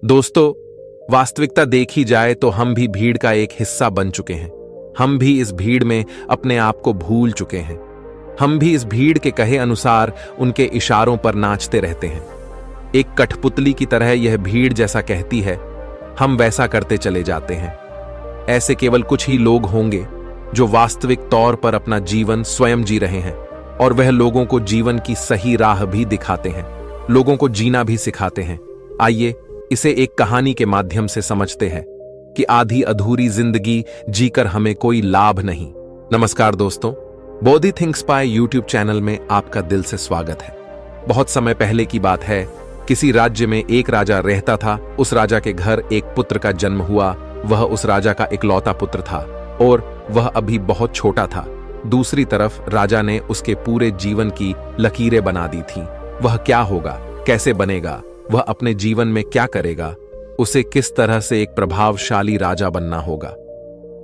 दोस्तों, वास्तविकता देखी जाए तो हम भी भीड़ का एक हिस्सा बन चुके हैं। हम भी इस भीड़ में अपने आप को भूल चुके हैं। हम भी इस भीड़ के कहे अनुसार उनके इशारों पर नाचते रहते हैं। एक कठपुतली की तरह यह भीड़ जैसा कहती है, हम वैसा करते चले जाते हैं। ऐसे केवल कुछ ही लोग होंगे जो वास्तविक तौर पर अपना जीवन स्वयं जी रहे हैं, और वह लोगों को जीवन की सही राह भी दिखाते हैं, लोगों को जीना भी सिखाते हैं। आइए इसे एक कहानी के माध्यम से समझते हैं कि आधी अधूरी जिंदगी जीकर हमें कोई लाभ नहीं। नमस्कार दोस्तों, Bodhi thinks by YouTube channel में आपका दिल से स्वागत है। बहुत समय पहले की बात है, किसी राज्य में एक राजा रहता था। उस राजा के घर एक पुत्र का जन्म हुआ। वह उस राजा का इकलौता पुत्र था और वह अभी बहुत छोटा था। दूसरी तरफ राजा ने उसके पूरे जीवन की लकीरें बना दी थीं। वह क्या होगा, कैसे बनेगा, वह अपने जीवन में क्या करेगा, उसे किस तरह से एक प्रभावशाली राजा बनना होगा।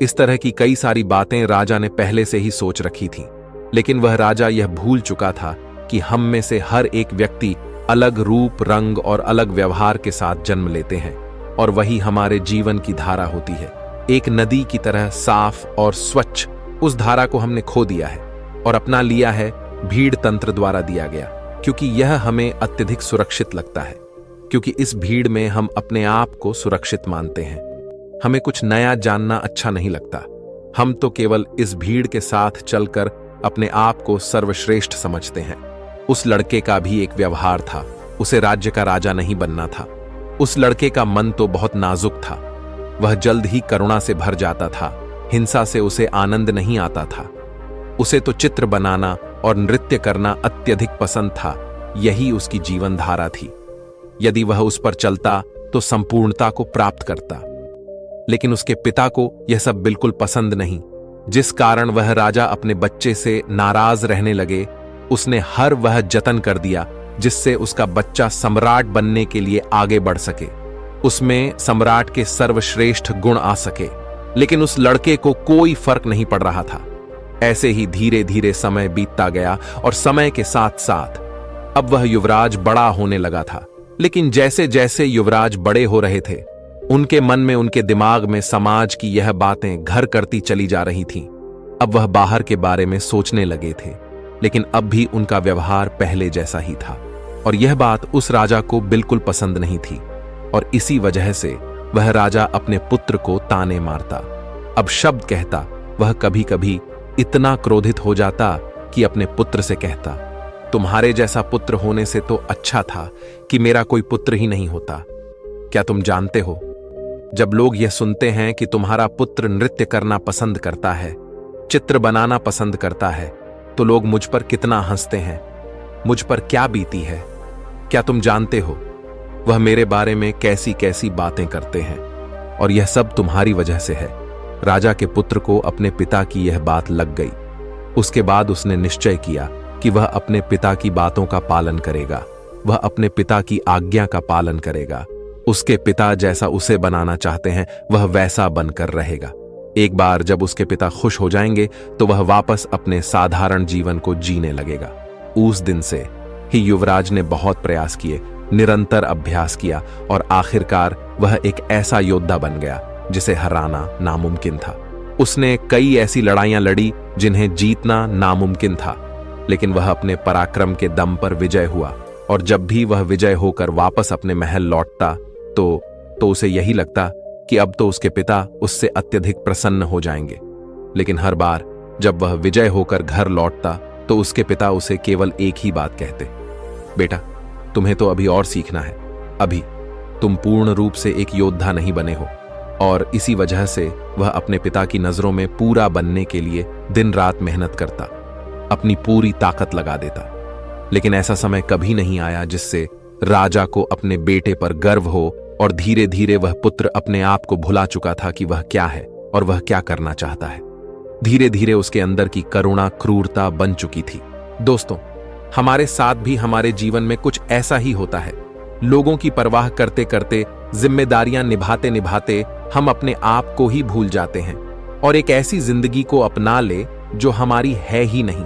इस तरह की कई सारी बातें राजा ने पहले से ही सोच रखी थी। लेकिन वह राजा यह भूल चुका था कि हम में से हर एक व्यक्ति अलग रूप, रंग और अलग व्यवहार के साथ जन्म लेते हैं, और वही हमारे जीवन की धारा होती है। एक नदी की तरह साफ और स्वच्छ उस धारा को हमने खो दिया है और अपना लिया है भीड़ तंत्र द्वारा दिया गया, क्योंकि यह हमें अत्यधिक सुरक्षित लगता है। क्योंकि इस भीड़ में हम अपने आप को सुरक्षित मानते हैं। हमें कुछ नया जानना अच्छा नहीं लगता। हम तो केवल इस भीड़ के साथ चलकर अपने आप को सर्वश्रेष्ठ समझते हैं। उस लड़के का भी एक व्यवहार था। उसे राज्य का राजा नहीं बनना था। उस लड़के का मन तो बहुत नाजुक था। वह जल्द ही करुणा से भर जाता था। हिंसा से उसे आनंद नहीं आता था। उसे तो चित्र बनाना और नृत्य करना अत्यधिक पसंद था। यही उसकी जीवन धारा थी। यदि वह उस पर चलता तो संपूर्णता को प्राप्त करता। लेकिन उसके पिता को यह सब बिल्कुल पसंद नहीं, जिस कारण वह राजा अपने बच्चे से नाराज रहने लगे। उसने हर वह जतन कर दिया जिससे उसका बच्चा सम्राट बनने के लिए आगे बढ़ सके, उसमें सम्राट के सर्वश्रेष्ठ गुण आ सके। लेकिन उस लड़के को कोई फर्क नहीं पड़ रहा था। ऐसे ही धीरे धीरे समय बीतता गया और समय के साथ साथ अब वह युवराज बड़ा होने लगा था। लेकिन जैसे जैसे युवराज बड़े हो रहे थे, उनके मन में, उनके दिमाग में समाज की यह बातें घर करती चली जा रही थीं। अब वह बाहर के बारे में सोचने लगे थे, लेकिन अब भी उनका व्यवहार पहले जैसा ही था, और यह बात उस राजा को बिल्कुल पसंद नहीं थी। और इसी वजह से वह राजा अपने पुत्र को ताने मारता, अब शब्द कहता। वह कभी कभी इतना क्रोधित हो जाता कि अपने पुत्र से कहता, तुम्हारे जैसा पुत्र होने से तो अच्छा था कि मेरा कोई पुत्र ही नहीं होता। क्या तुम जानते हो, जब लोग यह सुनते हैं कि तुम्हारा पुत्र नृत्य करना पसंद करता है, चित्र बनाना पसंद करता है, तो लोग मुझ पर कितना हंसते हैं, मुझ पर क्या बीती है। क्या तुम जानते हो वह मेरे बारे में कैसी कैसी बातें करते हैं, और यह सब तुम्हारी वजह से है। राजा के पुत्र को अपने पिता की यह बात लग गई। उसके बाद उसने निश्चय किया कि वह अपने पिता की बातों का पालन करेगा। वह अपने पिता की आज्ञा का पालन करेगा। उसके पिता जैसा उसे बनाना चाहते हैं, वह वैसा बनकर रहेगा। एक बार जब उसके पिता खुश हो जाएंगे तो वह वापस अपने साधारण जीवन को जीने लगेगा। उस दिन से ही युवराज ने बहुत प्रयास किए, निरंतर अभ्यास किया, और आखिरकार वह एक ऐसा योद्धा बन गया जिसे हराना नामुमकिन था। उसने कई ऐसी लड़ाइयां लड़ी जिन्हें जीतना नामुमकिन था, लेकिन वह अपने पराक्रम के दम पर विजय हुआ। और जब भी वह विजय होकर वापस अपने महल लौटता तो उसे यही लगता कि अब तो उसके पिता उससे अत्यधिक प्रसन्न हो जाएंगे। लेकिन हर बार जब वह विजय होकर घर लौटता तो उसके पिता उसे केवल एक ही बात कहते, बेटा, तुम्हें तो अभी और सीखना है। अभी तुम पूर्ण रूप से एक योद्धा नहीं बने हो। और इसी वजह से वह अपने पिता की नजरों में पूरा बनने के लिए दिन रात मेहनत करता, अपनी पूरी ताकत लगा देता। लेकिन ऐसा समय कभी नहीं आया जिससे राजा को अपने बेटे पर गर्व हो, और धीरे धीरे वह पुत्र अपने आप को भुला चुका था कि वह क्या है और वह क्या करना चाहता है। धीरे धीरे उसके अंदर की करुणा क्रूरता बन चुकी थी। दोस्तों, हमारे साथ भी हमारे जीवन में कुछ ऐसा ही होता है। लोगों की परवाह करते करते, जिम्मेदारियां निभाते निभाते हम अपने आप को ही भूल जाते हैं और एक ऐसी जिंदगी को अपना ले जो हमारी है ही नहीं।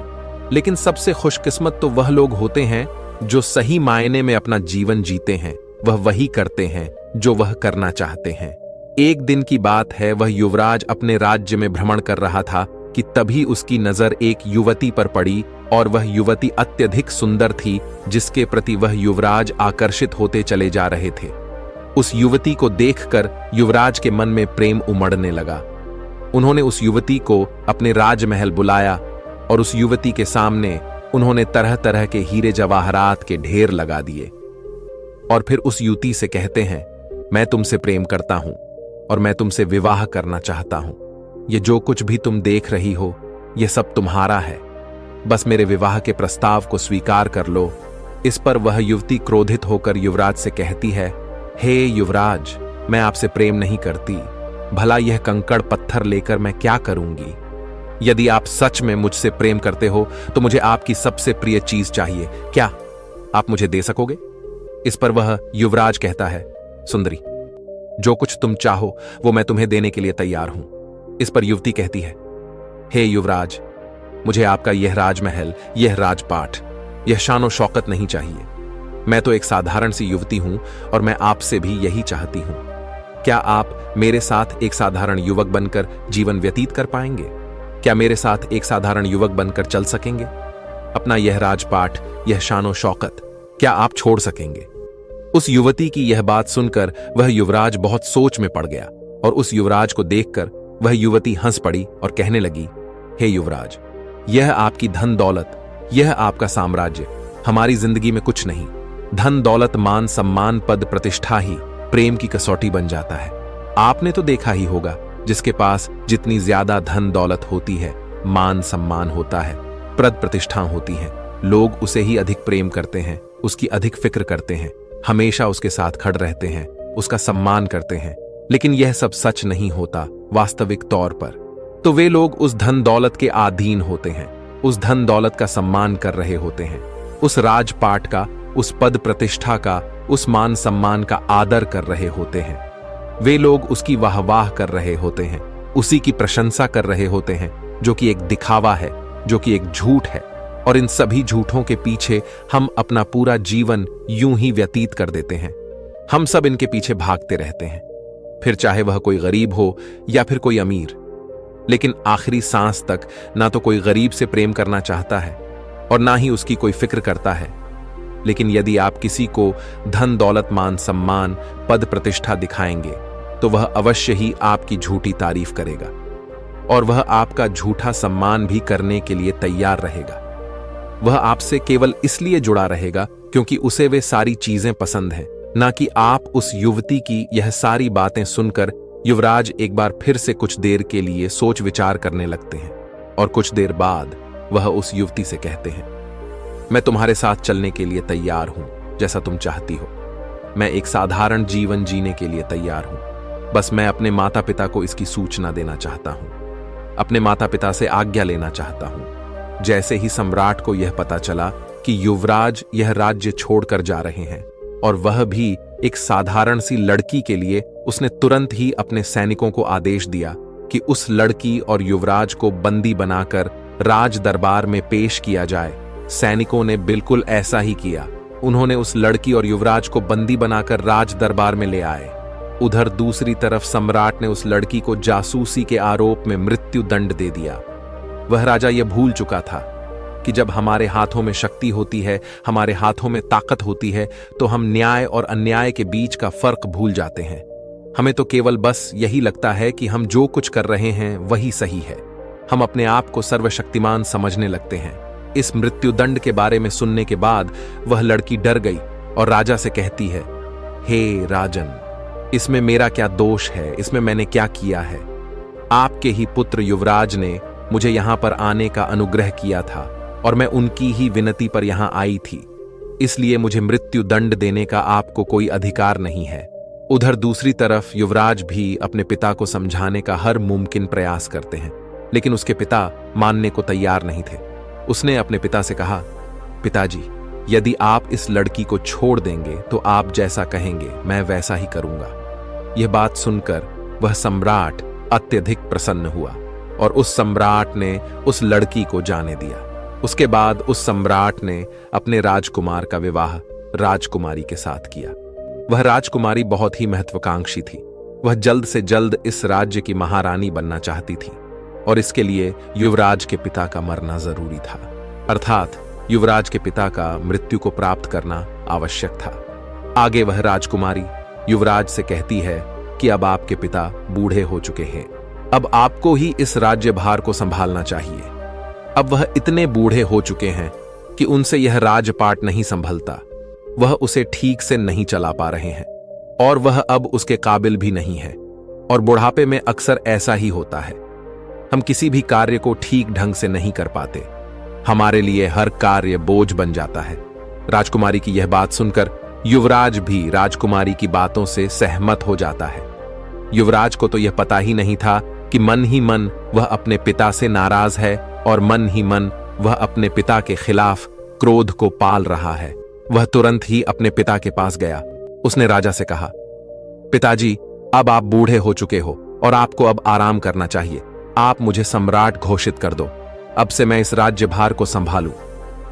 लेकिन सबसे खुशकिस्मत तो वह लोग होते हैं जो सही मायने में अपना जीवन जीते हैं। वह वही करते हैं जो वह करना चाहते हैं। एक दिन की बात है, वह युवराज अपने राज्य में भ्रमण कर रहा था कि तभी उसकी नजर एक युवती पर पड़ी और वह युवती अत्यधिक सुंदर थी, जिसके प्रति वह युवराज आकर्षित होते चले जा रहे थे। उस युवती को देखकर युवराज के मन में प्रेम उमड़ने लगा। उन्होंने उस युवती को अपने राजमहल बुलाया और उस युवती के सामने उन्होंने तरह तरह के हीरे जवाहरात के ढेर लगा दिए और फिर उस युवती से कहते हैं, मैं तुमसे प्रेम करता हूं और मैं तुमसे विवाह करना चाहता हूं। ये जो कुछ भी तुम देख रही हो, यह सब तुम्हारा है। बस मेरे विवाह के प्रस्ताव को स्वीकार कर लो। इस पर वह युवती क्रोधित होकर युवराज से कहती है, हे युवराज, मैं आपसे प्रेम नहीं करती। भला यह कंकड़ पत्थर लेकर मैं क्या करूंगी? यदि आप सच में मुझसे प्रेम करते हो तो मुझे आपकी सबसे प्रिय चीज चाहिए। क्या आप मुझे दे सकोगे? इस पर वह युवराज कहता है, सुंदरी, जो कुछ तुम चाहो वो मैं तुम्हें देने के लिए तैयार हूं। इस पर युवती कहती है, हे युवराज, मुझे आपका यह राजमहल, यह राजपाट, यह शानो शौकत नहीं चाहिए। मैं तो एक साधारण सी युवती हूं और मैं आपसे भी यही चाहती हूं। क्या आप मेरे साथ एक साधारण युवक बनकर जीवन व्यतीत कर पाएंगे? क्या मेरे साथ एक साधारण युवक बनकर चल सकेंगे? अपना यह राजपाट, यह शानो शौकत क्या आप छोड़ सकेंगे? उस युवती की यह बात सुनकर वह युवराज बहुत सोच में पड़ गया और उस युवराज को देखकर वह युवती हंस पड़ी और कहने लगी, हे युवराज, यह आपकी धन दौलत, यह आपका साम्राज्य हमारी जिंदगी में कुछ नहीं। धन दौलत, मान सम्मान, पद प्रतिष्ठा ही प्रेम की कसौटी बन जाता है। आपने तो देखा ही होगा, जिसके पास जितनी ज्यादा धन दौलत होती है, मान सम्मान होता है, पद प्रतिष्ठा होती है, लोग उसे ही अधिक प्रेम करते हैं, उसकी अधिक फिक्र करते हैं, हमेशा उसके साथ खड़े रहते हैं, उसका सम्मान करते हैं। लेकिन यह सब सच नहीं होता वास्तविक तौर पर। तो वे लोग उस धन दौलत के अधीन होते हैं, उस धन दौलत का सम्मान कर रहे होते हैं, उस राजपाट का, उस पद प्रतिष्ठा का, उस मान सम्मान का आदर कर रहे होते हैं। वे लोग उसकी वाहवाह कर रहे होते हैं, उसी की प्रशंसा कर रहे होते हैं, जो कि एक दिखावा है, जो कि एक झूठ है। और इन सभी झूठों के पीछे हम अपना पूरा जीवन यूं ही व्यतीत कर देते हैं। हम सब इनके पीछे भागते रहते हैं, फिर चाहे वह कोई गरीब हो या फिर कोई अमीर। लेकिन आखिरी सांस तक ना तो कोई गरीब से प्रेम करना चाहता है और ना ही उसकी कोई फिक्र करता है। लेकिन यदि आप किसी को धन दौलत, मान सम्मान, पद प्रतिष्ठा दिखाएंगे तो वह अवश्य ही आपकी झूठी तारीफ करेगा और वह आपका झूठा सम्मान भी करने के लिए तैयार रहेगा। वह आपसे केवल इसलिए जुड़ा रहेगा क्योंकि उसे वे सारी चीजें पसंद हैं, ना कि आप। उस युवती की यह सारी बातें सुनकर युवराज एक बार फिर से कुछ देर के लिए सोच विचार करने लगते हैं और कुछ देर बाद वह उस युवती से कहते हैं, मैं तुम्हारे साथ चलने के लिए तैयार हूं, जैसा तुम चाहती हो। मैं एक साधारण जीवन जीने के लिए तैयार हूं। बस मैं अपने माता पिता को इसकी सूचना देना चाहता हूं, अपने माता पिता से आज्ञा लेना चाहता हूं। जैसे ही सम्राट को यह पता चला कि युवराज यह राज्य छोड़कर जा रहे हैं और वह भी एक साधारण सी लड़की के लिए, उसने तुरंत ही अपने सैनिकों को आदेश दिया कि उस लड़की और युवराज को बंदी बनाकर राज दरबार में पेश किया जाए। सैनिकों ने बिल्कुल ऐसा ही किया। उन्होंने उस लड़की और युवराज को बंदी बनाकर राज दरबार में ले आए। उधर दूसरी तरफ सम्राट ने उस लड़की को जासूसी के आरोप में मृत्यु दंड दे दिया। वह राजा यह भूल चुका था कि जब हमारे हाथों में शक्ति होती है, हमारे हाथों में ताकत होती है, तो हम न्याय और अन्याय के बीच का फर्क भूल जाते हैं। हमें तो केवल बस यही लगता है कि हम जो कुछ कर रहे हैं वही सही है। हम अपने आप को सर्वशक्तिमान समझने लगते हैं। इस मृत्युदंड के बारे में सुनने के बाद वह लड़की डर गई और राजा से कहती है, हे राजन, इसमें मेरा क्या दोष है? इसमें मैंने क्या किया है? आपके ही पुत्र युवराज ने मुझे यहां पर आने का अनुग्रह किया था और मैं उनकी ही विनती पर यहां आई थी, इसलिए मुझे मृत्यु दंड देने का आपको कोई अधिकार नहीं है। उधर दूसरी तरफ युवराज भी अपने पिता को समझाने का हर मुमकिन प्रयास करते हैं, लेकिन उसके पिता मानने को तैयार नहीं थे। उसने अपने पिता से कहा, पिताजी, यदि आप इस लड़की को छोड़ देंगे तो आप जैसा कहेंगे मैं वैसा ही करूंगा। यह बात सुनकर वह सम्राट अत्यधिक प्रसन्न हुआ और उस सम्राट ने उस लड़की को जाने दिया। उसके बाद उस सम्राट ने अपने राजकुमार का विवाह राजकुमारी के साथ किया। वह राजकुमारी बहुत ही महत्वाकांक्षी थी। वह जल्द से जल्द इस राज्य की महारानी बनना चाहती थी और इसके लिए युवराज के पिता का मरना जरूरी था, अर्थात युवराज के पिता का मृत्यु को प्राप्त करना आवश्यक था। आगे वह राजकुमारी युवराज से कहती है कि अब आपके पिता बूढ़े हो चुके हैं, अब आपको ही इस राज्यभार को संभालना चाहिए। अब वह इतने बूढ़े हो चुके हैं कि उनसे यह राजपाट नहीं संभलता, वह उसे ठीक से नहीं चला पा रहे हैं और वह अब उसके काबिल भी नहीं है। और बुढ़ापे में अक्सर ऐसा ही होता है, हम किसी भी कार्य को ठीक ढंग से नहीं कर पाते, हमारे लिए हर कार्य बोझ बन जाता है। राजकुमारी की यह बात सुनकर युवराज भी राजकुमारी की बातों से सहमत हो जाता है। युवराज को तो यह पता ही नहीं था कि मन ही मन वह अपने पिता से नाराज है और मन ही मन वह अपने पिता के खिलाफ क्रोध को पाल रहा है। वह तुरंत ही अपने पिता के पास गया। उसने राजा से कहा, पिताजी, अब आप बूढ़े हो चुके हो और आपको अब आराम करना चाहिए। आप मुझे सम्राट घोषित कर दो, अब से मैं इस राज्यभार को संभालूं।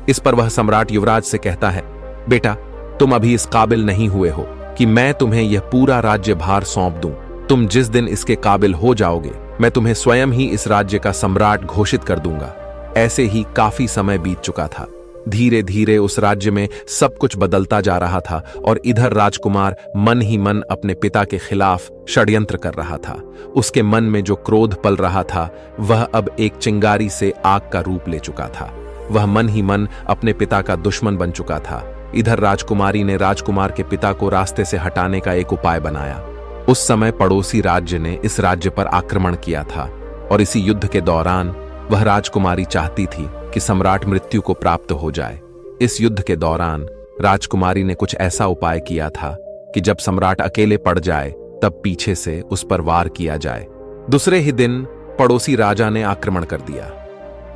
इस पर वह सम्राट युवराज से कहता है, बेटा, तुम अभी इस काबिल नहीं हुए हो कि मैं तुम्हें यह पूरा राज्यभार सौंप दूं। तुम जिस दिन इसके काबिल हो जाओगे, मैं तुम्हें स्वयं ही इस राज्य का सम्राट घोषित कर दूंगा। ऐसे ही काफी समय बीत चुका था। धीरे धीरे उस राज्य में सब कुछ बदलता जा रहा था और इधर राजकुमार मन ही मन अपने पिता के खिलाफ षड्यंत्र कर रहा था। उसके मन में जो क्रोध पल रहा था वह अब एक चिंगारी से आग का रूप ले चुका था। वह मन ही मन अपने पिता का दुश्मन बन चुका था। इधर राजकुमारी ने राजकुमार के पिता को रास्ते से हटाने का एक उपाय बनाया। उस समय पड़ोसी राज्य ने इस राज्य पर आक्रमण किया था और इसी युद्ध के दौरान वह राजकुमारी चाहती थी कि सम्राट मृत्यु को प्राप्त हो जाए। इस युद्ध के दौरान राजकुमारी ने कुछ ऐसा उपाय किया था कि जब सम्राट अकेले पड़ जाए तब पीछे से उस पर वार किया जाए। दूसरे ही दिन पड़ोसी राजा ने आक्रमण कर दिया।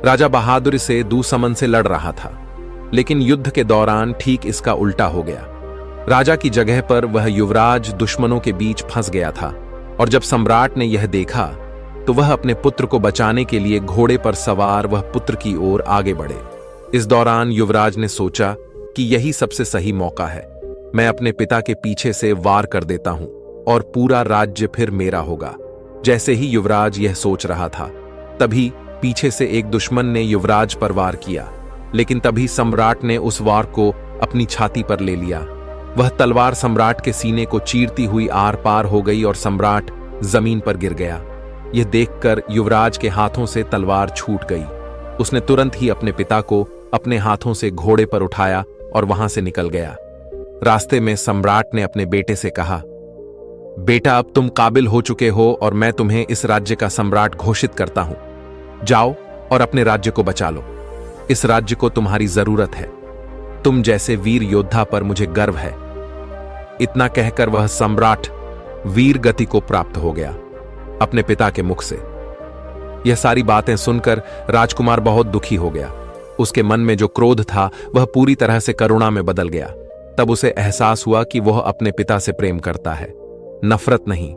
राजा बहादुर से दूसमन से लड़ रहा था, लेकिन युद्ध के दौरान ठीक इसका उल्टा हो गया। राजा की जगह पर वह युवराज दुश्मनों के बीच फंस गया था और जब सम्राट ने यह देखा तो वह अपने पुत्र को बचाने के लिए घोड़े पर सवार वह पुत्र की ओर आगे बढ़े। इस दौरान युवराज ने सोचा कि यही सबसे सही मौका है, मैं अपने पिता के पीछे से वार कर देता हूं और पूरा राज्य फिर मेरा होगा। जैसे ही युवराज यह सोच रहा था, तभी पीछे से एक दुश्मन ने युवराज पर वार किया, लेकिन तभी सम्राट ने उस वार को अपनी छाती पर ले लिया। वह तलवार सम्राट के सीने को चीरती हुई आर पार हो गई और सम्राट जमीन पर गिर गया। यह देखकर युवराज के हाथों से तलवार छूट गई। उसने तुरंत ही अपने पिता को अपने हाथों से घोड़े पर उठाया और वहां से निकल गया। रास्ते में सम्राट ने अपने बेटे से कहा, बेटा, अब तुम काबिल हो चुके हो और मैं तुम्हें इस राज्य का सम्राट घोषित करता हूं। जाओ और अपने राज्य को बचा लो। इस राज्य को तुम्हारी जरूरत है। तुम जैसे वीर योद्धा पर मुझे गर्व है। इतना कहकर वह सम्राट वीर गति को प्राप्त हो गया अपने पिता के मुख से। यह सारी बातें सुनकर राजकुमार बहुत दुखी हो गया। उसके मन में जो क्रोध था वह पूरी तरह से करुणा में बदल गया। तब उसे एहसास हुआ कि वह अपने पिता से प्रेम करता है, नफरत नहीं।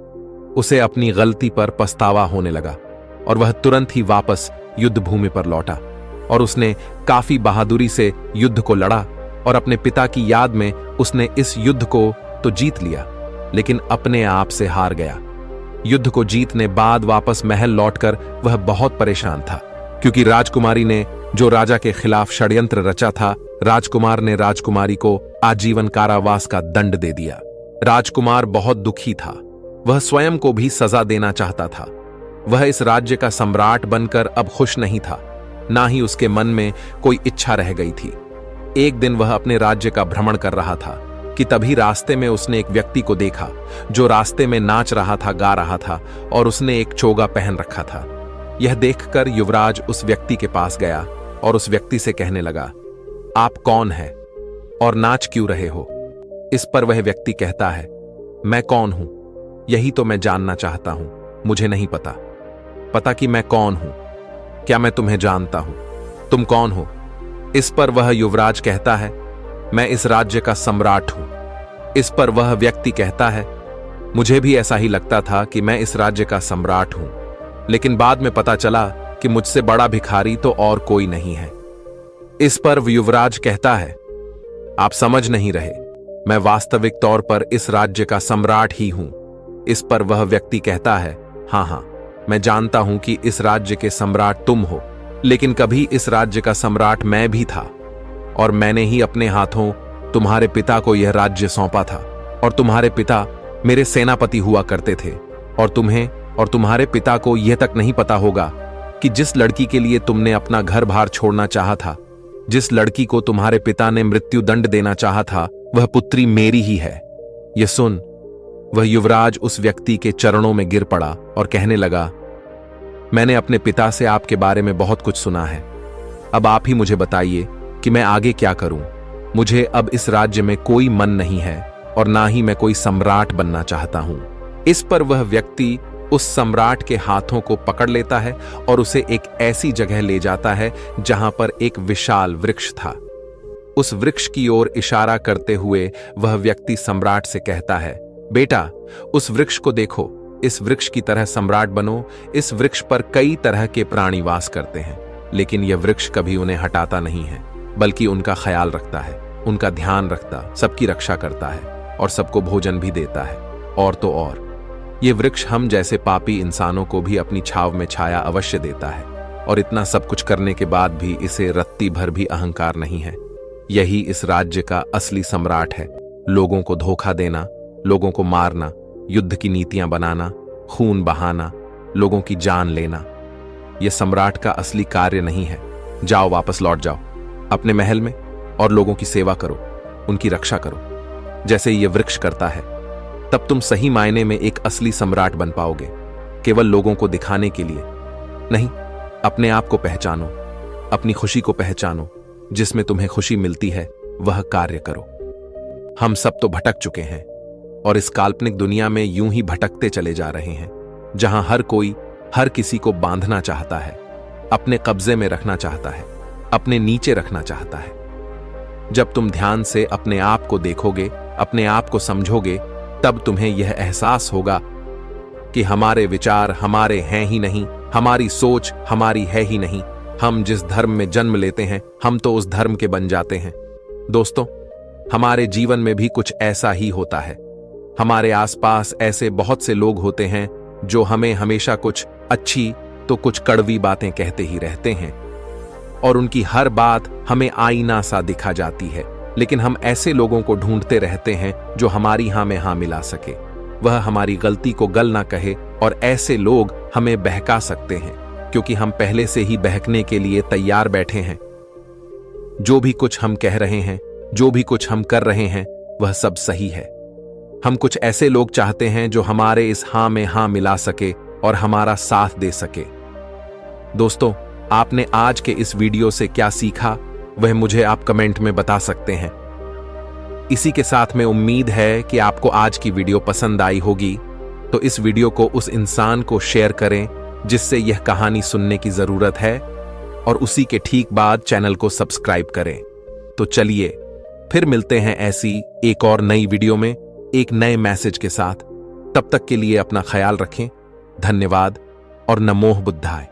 उसे अपनी गलती पर पछतावा होने लगा और वह तुरंत ही वापस युद्ध भूमि पर लौटा और उसने काफी बहादुरी से युद्ध को लड़ा और अपने पिता की याद में उसने इस युद्ध को तो जीत लिया, लेकिन अपने आप से हार गया। युद्ध को जीतने बाद वापस महल लौटकर वह बहुत परेशान था, क्योंकि राजकुमारी ने जो राजा के खिलाफ षड्यंत्र रचा था, राजकुमार ने राजकुमारी को आजीवन कारावास का दंड दे दिया। राजकुमार बहुत दुखी था। वह स्वयं को भी सजा देना चाहता था। वह इस राज्य का सम्राट बनकर अब खुश नहीं था, ना ही उसके मन में कोई इच्छा रह गई थी। एक दिन वह अपने राज्य का भ्रमण कर रहा था कि तभी रास्ते में उसने एक व्यक्ति को देखा जो रास्ते में नाच रहा था, गा रहा था और उसने एक चोगा पहन रखा था। यह देखकर युवराज उस व्यक्ति के पास गया और उस व्यक्ति से कहने लगा, आप कौन हैं और नाच क्यों रहे हो? इस पर वह व्यक्ति कहता है, मैं कौन हूं, यही तो मैं जानना चाहता हूं। मुझे नहीं पता कि मैं कौन हूं। क्या मैं तुम्हें जानता हूं? तुम कौन हो? इस पर वह युवराज कहता है, मैं इस राज्य का सम्राट हूं। इस पर वह व्यक्ति कहता है, मुझे भी ऐसा ही लगता था कि मैं इस राज्य का सम्राट हूं, लेकिन बाद में पता चला कि मुझसे बड़ा भिखारी तो और कोई नहीं है। इस पर युवराज कहता है, आप समझ नहीं रहे, मैं वास्तविक तौर पर इस राज्य का सम्राट ही हूं। इस पर वह व्यक्ति कहता है, हाँ हाँ, मैं जानता हूं कि इस राज्य के सम्राट तुम हो, लेकिन कभी इस राज्य का सम्राट मैं भी था, और मैंने ही अपने हाथों तुम्हारे पिता को यह राज्य सौंपा था, और तुम्हारे पिता मेरे सेनापति हुआ करते थे, और तुम्हें और तुम्हारे पिता को यह तक नहीं पता होगा कि जिस लड़की के लिए तुमने अपना घर बार छोड़ना चाहा था, जिस लड़की को तुम्हारे पिता ने मृत्यु दंड देना चाहा था, वह पुत्री मेरी ही है। यह सुन वह युवराज उस व्यक्ति के चरणों में गिर पड़ा और कहने लगा, मैंने अपने पिता से आपके बारे में बहुत कुछ सुना है। अब आप ही मुझे बताइए कि मैं आगे क्या करूं। मुझे अब इस राज्य में कोई मन नहीं है और ना ही मैं कोई सम्राट बनना चाहता हूं। इस पर वह व्यक्ति उस सम्राट के हाथों को पकड़ लेता है और उसे एक ऐसी जगह ले जाता है जहां पर एक विशाल वृक्ष था। उस वृक्ष की ओर इशारा करते हुए वह व्यक्ति सम्राट से कहता है, बेटा, उस वृक्ष को देखो, इस वृक्ष की तरह सम्राट बनो। इस वृक्ष पर कई तरह के प्राणी वास करते हैं, लेकिन यह वृक्ष कभी उन्हें हटाता नहीं है, बल्कि उनका ख्याल रखता है, उनका ध्यान रखता, सबकी रक्षा करता है और सबको भोजन भी देता है। और तो और यह वृक्ष हम जैसे पापी इंसानों को भी अपनी छाव में छाया अवश्य देता है, और इतना सब कुछ करने के बाद भी इसे रत्ती भर भी अहंकार नहीं है। यही इस राज्य का असली सम्राट है। लोगों को धोखा देना, लोगों को मारना, युद्ध की नीतियां बनाना, खून बहाना, लोगों की जान लेना, यह सम्राट का असली कार्य नहीं है। जाओ, वापस लौट जाओ अपने महल में और लोगों की सेवा करो, उनकी रक्षा करो, जैसे यह वृक्ष करता है। तब तुम सही मायने में एक असली सम्राट बन पाओगे। केवल लोगों को दिखाने के लिए नहीं, अपने आप को पहचानो, अपनी खुशी को पहचानो, जिसमें तुम्हें खुशी मिलती है वह कार्य करो। हम सब तो भटक चुके हैं और इस काल्पनिक दुनिया में यूं ही भटकते चले जा रहे हैं, जहां हर कोई हर किसी को बांधना चाहता है, अपने कब्जे में रखना चाहता है, अपने नीचे रखना चाहता है। जब तुम ध्यान से अपने आप को देखोगे, अपने आप को समझोगे, तब तुम्हें यह एहसास होगा कि हमारे विचार हमारे हैं ही नहीं, हमारी सोच हमारी है ही नहीं। हम जिस धर्म में जन्म लेते हैं, हम तो उस धर्म के बन जाते हैं। दोस्तों, हमारे जीवन में भी कुछ ऐसा ही होता है। हमारे आसपास ऐसे बहुत से लोग होते हैं जो हमें हमेशा कुछ अच्छी तो कुछ कड़वी बातें कहते ही रहते हैं, और उनकी हर बात हमें आईना सा दिखा जाती है। लेकिन हम ऐसे लोगों को ढूंढते रहते हैं जो हमारी हां में हां मिला सके, वह हमारी गलती को गल ना कहे, और ऐसे लोग हमें बहका सकते हैं, क्योंकि हम पहले से ही बहकने के लिए तैयार बैठे हैं। जो भी कुछ हम कह रहे हैं, जो भी कुछ हम कर रहे हैं, वह सब सही है। हम कुछ ऐसे लोग चाहते हैं जो हमारे इस हां में हां मिला सके और हमारा साथ दे सके। दोस्तों, आपने आज के इस वीडियो से क्या सीखा, वह मुझे आप कमेंट में बता सकते हैं। इसी के साथ में उम्मीद है कि आपको आज की वीडियो पसंद आई होगी, तो इस वीडियो को उस इंसान को शेयर करें जिससे यह कहानी सुनने की जरूरत है, और उसी के ठीक बाद चैनल को सब्सक्राइब करें। तो चलिए फिर मिलते हैं ऐसी एक और नई वीडियो में एक नए मैसेज के साथ। तब तक के लिए अपना ख्याल रखें। धन्यवाद और नमोः बुद्धाय।